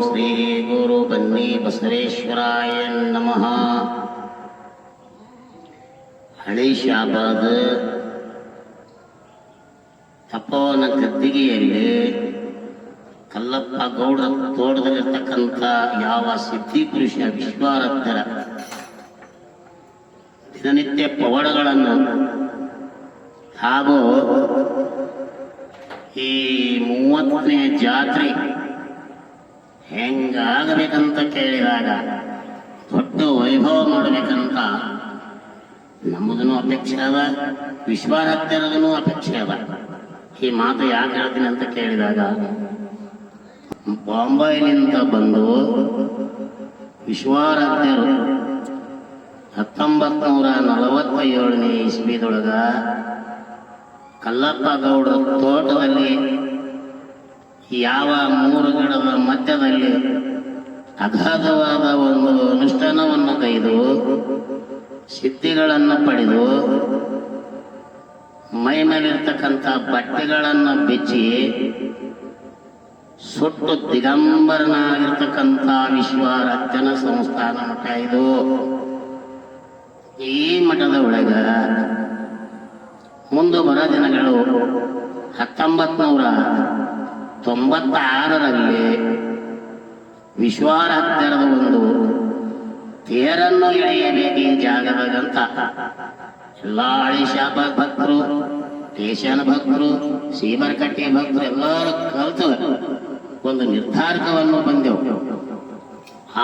ಶ್ರೀ ಗುರು ಬನ್ನಿ ಬಸವೇಶ್ವರಾಯ ನಮಃ. ಹಳಿ ಶಾಬಾದ ತಪೋವನ ಗದ್ದಿಗೆಯಲ್ಲಿ ಕಲ್ಲಪ್ಪ ಗೌಡ ತೋಟದಲ್ಲಿರ್ತಕ್ಕಂಥ ಯಾವ ಸಿದ್ಧಿ ಪುರುಷ ವಿಶ್ವಾರಾಧ್ಯರ ದಿನನಿತ್ಯ ಪವಾಡಗಳನ್ನು ಹಾಗೂ ಈ 30ನೇ ಜಾತ್ರೆ ಹೆಂಗಾಗಬೇಕಂತ ಕೇಳಿದಾಗ ದೊಡ್ಡ ವೈಭವ ಮಾಡಬೇಕಂತ ನಮ್ಮದನ್ನು ಅಪೇಕ್ಷೆ ಅದ, ವಿಶ್ವಾರಾಧ್ಯರದೂ ಅಪೇಕ್ಷೆ ಅದ. ಈ ಮಾತು ಯಾಕೆ ಹೇಳ್ತೀನಿ ಅಂತ ಕೇಳಿದಾಗ, ಬಾಂಬೈನಿಂದ ಬಂದು ವಿಶ್ವಾರಾಧ್ಯರು 1947ನೇ ಇಸ್ವಿದೊಳಗ ಕಲ್ಲಪ್ಪ ಗೌಡರ ತೋಟದಲ್ಲಿ ಯಾವ 3 ಗಿಡದ ಮಧ್ಯದಲ್ಲಿ ಅಗಾಧವಾದ ಒಂದು ಅನುಷ್ಠಾನವನ್ನು ಕೈದು ಸಿದ್ಧಿಗಳನ್ನು ಪಡೆದು ಮೈ ಮೇಲಿರ್ತಕ್ಕಂಥ ಬಟ್ಟೆಗಳನ್ನು ಬಿಚ್ಚಿ ಸುಟ್ಟು ದಿಗಂಬರನಾಗಿರ್ತಕ್ಕಂಥ ವಿಶ್ವಾರಾಧ್ಯನ ಸಂಸ್ಥಾನ ಮಠ ಇದು. ಈ ಮಠದ ಒಳಗ ಮುಂದೆ ಬರೋ ದಿನಗಳು 1996ರಲ್ಲಿ ವಿಶ್ವಾರಾಧ್ಯರದ ಒಂದು ತೇರನ್ನು ಎಳೆಯಬೇಕು ಈ ಜಾಗದಾಗಂತ ಎಲ್ಲ ಹಳಿ ಶಾಬಾದ್ ಭಕ್ತರು, ದೇಶಾನ ಭಕ್ತರು, ಸೀಮರಕಟ್ಟೆ ಭಕ್ತರು ಎಲ್ಲರೂ ಕಲಿತು ಒಂದು ನಿರ್ಧಾರಕವನ್ನು ಬಂದೆವು.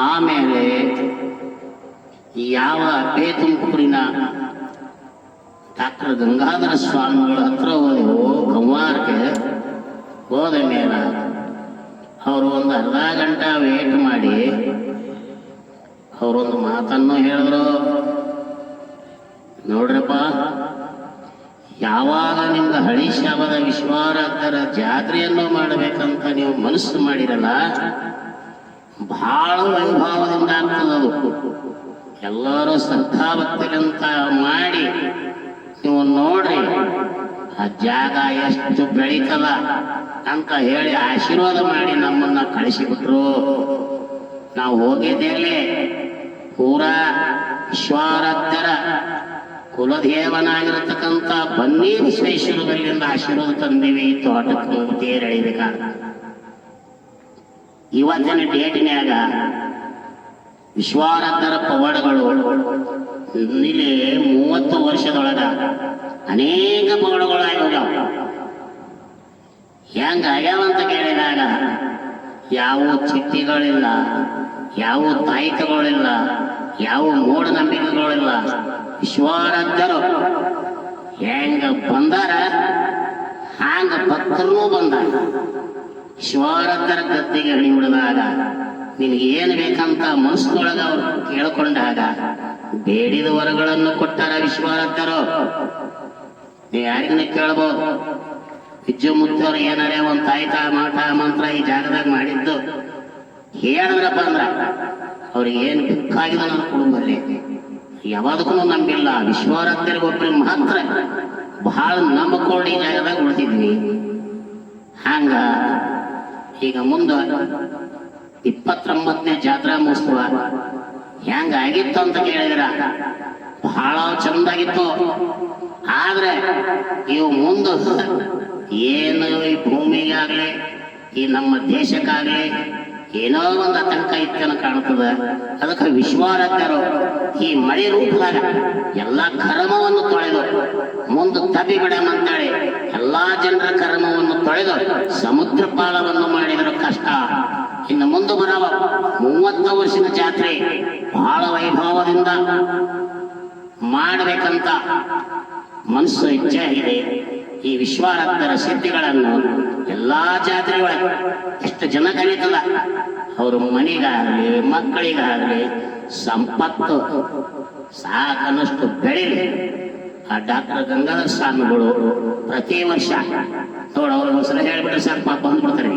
ಆಮೇಲೆ ಯಾವ ಬೇತುಂಕೂರಿನ ಡಾಕ್ಟರ್ ಗಂಗಾಧರ ಸ್ವಾಮಿಗಳ ಹತ್ರ ಹೋದೆವು. ಗಂವಾರಕ್ಕೆ ಹೋದ ಮೇಲೆ ಅವರು ಒಂದು ಅರ್ಧ ಗಂಟೆ ವೇಟ್ ಮಾಡಿ ಅವರೊಂದು ಮಾತನ್ನು ಹೇಳಿದ್ರು. ನೋಡ್ರಪ್ಪ, ಯಾವಾಗ ನಿಮ್ಗೆ ಹಳಿ ಶಾಬದ ವಿಶ್ವಾರಾಧ್ಯರ ಜಾತ್ರೆಯನ್ನು ಮಾಡಬೇಕಂತ ನೀವು ಮನಸ್ಸು ಮಾಡಿರಲ್ಲ, ಬಹಳ ವೈಭವದಿಂದ ಆಗ್ತದದು. ಎಲ್ಲರೂ ಶ್ರದ್ಧಾಭಕ್ತಿಗಂತ ಮಾಡಿ ನೀವು ನೋಡ್ರಿ ಆ ಜಾಗ ಎಷ್ಟು ಬೆಳೀತದ ಅಂತ ಹೇಳಿ ಆಶೀರ್ವಾದ ಮಾಡಿ ನಮ್ಮನ್ನ ಕಳಿಸಿಬಿಟ್ರು. ನಾವು ಹೋಗಿದ್ದೇಲೆ ಪೂರಾ ವಿಶ್ವಾರಾಧ್ಯರ ಕುಲದೇವನಾಗಿರತಕ್ಕಂಥ ಬನ್ನಿ ವಿಶ್ವೇಶ್ವರದಲ್ಲಿಂದ ಆಶೀರ್ವಾದ ತಂದೀವಿ. ತೋಟಕ್ಕೆ ತೇರಳಿಬೇಕಾದ ಇವತ್ತಿನ ಡೇಟಿನ್ಯಾಗ ವಿಶ್ವಾರಾಧ್ಯರ ಪವಾಡಗಳು ಇಲ್ಲಿ 30 ವರ್ಷದೊಳಗ ಅನೇಕ ಪವಾಡಗಳು ಆಗ್ಯಾವ. ಹೆಂಗ ಆಗ್ಯಾವಂತ ಕೇಳಿದಾಗ ಯಾವ ಚಿಟ್ಟಿಗಳಿಲ್ಲ, ಯಾವ ತಾಯಿಕಗಳಿಲ್ಲ, ಯಾವ ಮೂಢನಂಬಿಕೆಗಳಿಲ್ಲ. ವಿಶ್ವಾರಾಧ್ಯರು ಹೆಂಗ ಬಂದಾರ ಹಾಂಗ ಭಕ್ತರೂ ಬಂದಾರ. ವಿಶ್ವಾರಾಧ್ಯರ ಗದ್ದಿಗೆ ಹಣಿ ಹಿಡಿದಾಗ ನಿನಗೆ ಏನು ಬೇಕಂತ ಮನಸ್ಸೊಳಗ ಅವರು ಕೇಳಿಕೊಂಡಾಗ ಬೇಡಿದ ವರಗಳನ್ನು ಕೊಟ್ಟಾರ ವಿಶ್ವಾರಾಧ್ಯರು. ನೀವು ಯಾರಿಗನ್ನ ಕೇಳ್ಬೋದು, ವಿದ್ಯುಮುತ್ತವ್ರು ಏನಾರೇ ಒಂದು ತಾಯಿತ ಮಾಟ ಮಂತ್ರ ಈ ಜಾಗದಾಗ ಮಾಡಿದ್ದು ಹೇಳಿದ್ರಪ್ಪ ಅಂದ್ರ ಅವ್ರಿಗೆ ಏನು ಬೇಕಾಗಿದೆ ನನ್ನ ಕುಟುಂಬಲ್ಲಿ ಯಾವಾದಕ್ಕೂ ನಂಬಿಲ್ಲ. ವಿಶ್ವಾರಾಧ್ಯರಿಗೊಬ್ಬರಿಗೆ ಮಾತ್ರ ಬಹಳ ನಂಬಿಕೊಂಡು ಈ ಜಾಗದಾಗ ಉಳಿದಿದ್ವಿ. ಹಂಗ ಈಗ ಮುಂದೆ 29ನೇ ಜಾತ್ರಾ ಮಹೋತ್ಸವ ಹೆಂಗ ಆಗಿತ್ತು ಅಂತ ಕೇಳಿದ್ರ ಬಹಳ ಚಂದಾಗಿತ್ತು. ಆದ್ರೆ ಇವು ಮುಂದೆ ಏನು ಈ ಭೂಮಿಗಾಗ್ಲಿ ಈ ನಮ್ಮ ದೇಶಕ್ಕಾಗ್ಲಿ ಏನೋ ಒಂದು ಆತಂಕ ಇತ್ತನ ಕಾಣುತ್ತದೆ. ಅದಕ್ಕೆ ವಿಶ್ವಾರಾಧ್ಯರು ಈ ಮಳೆ ರೂಪದಾಗ ಎಲ್ಲಾ ಕರ್ಮವನ್ನು ತೊಳೆದು ಮುಂದೆ ತಬಿ ಬಿಡಮಂತೇಳಿ ಎಲ್ಲಾ ಜನರ ಕರ್ಮವನ್ನು ತೊಳೆದು ಸಮುದ್ರ ಪಾಲವನ್ನು ಮಾಡಿದ್ರು. ಕಷ್ಟ ಇನ್ನು ಮುಂದೆ ಬರವ 30 ವರ್ಷದ ಜಾತ್ರೆ ಬಹಳ ವೈಭವದಿಂದ ಮಾಡಬೇಕಂತ ಮನಸ್ಸು ಇಚ್ಛೆ ಆಗಿದೆ. ಈ ವಿಶ್ವಾರಾಧ್ಯರ ಸಿದ್ಧಿಗಳನ್ನು ಎಲ್ಲಾ ಜಾತ್ರೆಗಳು ಎಷ್ಟು ಜನ ಕಲಿತದ, ಅವ್ರ ಮನೆಗಾಗಲಿ ಮಕ್ಕಳಿಗಾಗಲಿ ಸಂಪತ್ತು ಸಾಕನಷ್ಟು ಬೆಳೀಲಿ. ಆ ಡಾಕ್ಟರ್ ಗಂಗಾಧರ ಸ್ವಾಮಿಗಳು ಪ್ರತಿ ವರ್ಷ ನೋಡು ಅವ್ರಿಗೆ ಒಂದ್ಸಲ ಹೇಳ್ಬಿಟ್ರೆ ಸಾಕು ಪಾಪ ಬಂದ್ಬಿಡ್ತಾರೆ.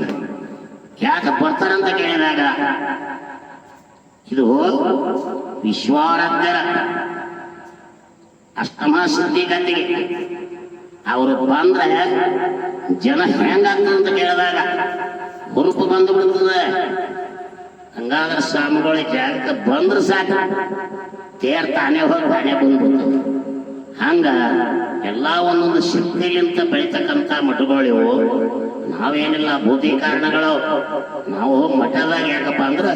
ಯಾಕೆ ಬರ್ತಾರಂತ ಕೇಳಿದಾಗ ಇದು ವಿಶ್ವಾರಾಧ್ಯರ ಅಷ್ಟಮ ಸಿದ್ಧಿ ಗದ್ದಿಗೆ ಅವರು ಬಂದ್ರೆ ಜನ ಹೆಂಗಾಗ್ತದೆ ಅಂತ ಕೇಳಿದಾಗ ಹುರುಪು ಬಂದು ಬಿಡ್ತದೆ. ಹಂಗಾದ್ರೆ ಸ್ವಾಮಿಗಳು ಜಾಗಕ್ಕೆ ಬಂದ್ರೆ ಸಾಕು ತೇರ್ ತಾನೇ ಹೋಗಿ ತಾನೇ ಬಂದ್ಬಿಡ್ತು. ಹಂಗ ಎಲ್ಲ ಒಂದೊಂದು ಶಕ್ತಿಲಿಂತ ಬೆಳಿತಕ್ಕಂಥ ಮಠಗಳಿವು. ನಾವೇನಿಲ್ಲ ಬೂದಿ ಕಾರಣಗಳು. ನಾವು ಮಠದಾಗ ಯಾಕಪ್ಪ ಅಂದ್ರೆ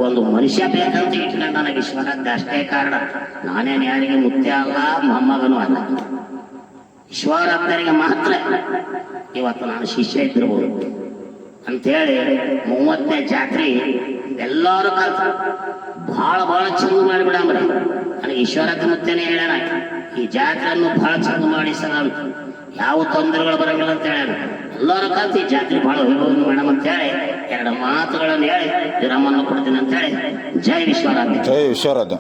ಒಂದು ಮನುಷ್ಯ ಬೇಕಂತ ಇಟ್ಕೊಂಡು ನನಗೆ ಈಶ್ವರದ್ದ ಅಷ್ಟೇ ಕಾರಣ. ನಾನೇನು ಯಾರಿಗೆ ಮುತ್ಯ ಅಲ್ಲ, ಮೊಮ್ಮಗನೂ ಅಲ್ಲ. ಈಶ್ವರಪ್ಪರಿಗೆ ಮಾತ್ರ ಇವತ್ತು ನಾನು ಶಿಷ್ಯ ಇದ್ದಿರ್ಬೋದು ಅಂತೇಳಿ 30ನೇ ಜಾತ್ರೆ ಎಲ್ಲರೂ ಕಲ್ತ ಭಾಳ ಚಂದ ಮಾಡಿಬಿಡಂಬ್ರಿ. ನನಗೆ ಈಶ್ವರಪ್ಪ ಮುತ್ತೇನೆ ಹೇಳ್ಯಾನ, ಈ ಜಾತ್ರೆಯನ್ನು ಬಹಳ ಚಂದ ಮಾಡಿಸಲ ಅಂತ, ಯಾವ ತೊಂದರೆಗಳು ಬರಂಗಿಲ್ಲ ಅಂತ ಹೇಳ್ಯಾನ. ಎಲ್ಲರೂ ಕಲ್ತು ಈ ಜಾತ್ರೆ ಬಹಳ ವೈಭವ ಮೇಡಮ್ ಅಂತ ಹೇಳಿ 2 ಮಾತುಗಳನ್ನು ಹೇಳಿ ವಿರಾಮವನ್ನು ಕೊಡ್ತೀನಿ ಅಂತ ಹೇಳಿ ಜೈ ವಿಶ್ವರಾಧ್ಯ. ಜೈ ವಿಶ್ವರಾಧ್ಯ.